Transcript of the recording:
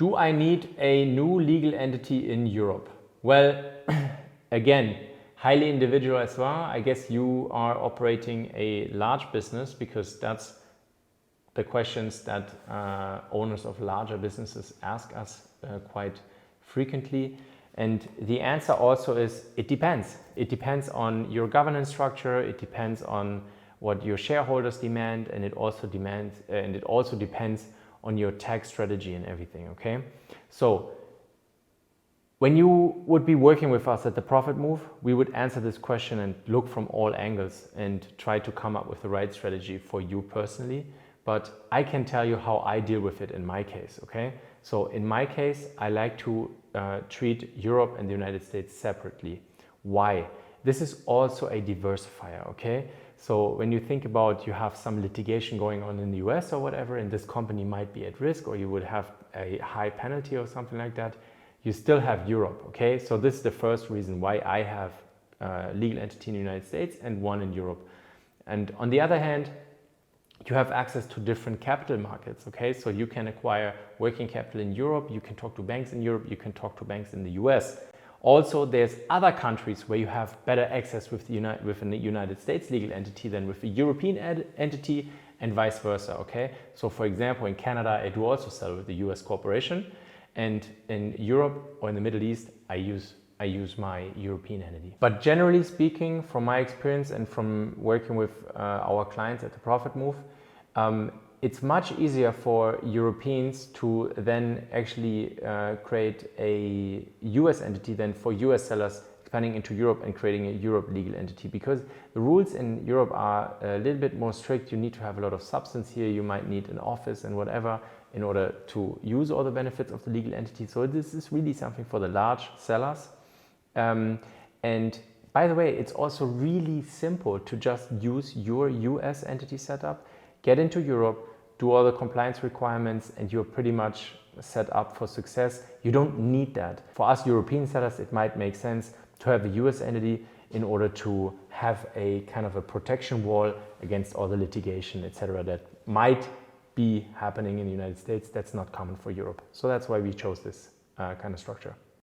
Do I need a new legal entity in Europe? Well, again, highly individual as well. I guess you are operating a large business, because that's the questions that owners of larger businesses ask us quite frequently. And the answer also is, it depends. It depends on your governance structure, it depends on what your shareholders demand, and it also depends on your tax strategy and everything, okay? So when you would be working with us at the Profit Move, we would answer this question and look from all angles and try to come up with the right strategy for you personally. But I can tell you how I deal with it in my case, okay? So in my case, I like to treat Europe and the United States separately. Why? This is also a diversifier, okay? So when you think about, you have some litigation going on in the US or whatever, and this company might be at risk, or you would have a high penalty or something like that, you still have Europe, okay? So this is the first reason why I have a legal entity in the United States and one in Europe. And on the other hand, you have access to different capital markets, okay? So you can acquire working capital in Europe, you can talk to banks in Europe, you can talk to banks in the US. Also, there's other countries where you have better access with the United States legal entity than with the European entity, and vice versa, okay? So for example, in Canada, I do also sell with the US corporation, and in Europe or in the Middle East, I use my European entity. But generally speaking, from my experience and from working with our clients at the Profit Move, it's much easier for Europeans to then actually create a US entity than for US sellers expanding into Europe and creating a Europe legal entity, because the rules in Europe are a little bit more strict. You need to have a lot of substance here. You might need an office and whatever in order to use all the benefits of the legal entity. So this is really something for the large sellers. And by the way, it's also really simple to just use your US entity setup, get into Europe, do all the compliance requirements, and you're pretty much set up for success. You don't need that. For us European sellers, it might make sense to have a US entity in order to have a kind of a protection wall against all the litigation, etc., that might be happening in the United States. That's not common for Europe. So that's why we chose this kind of structure.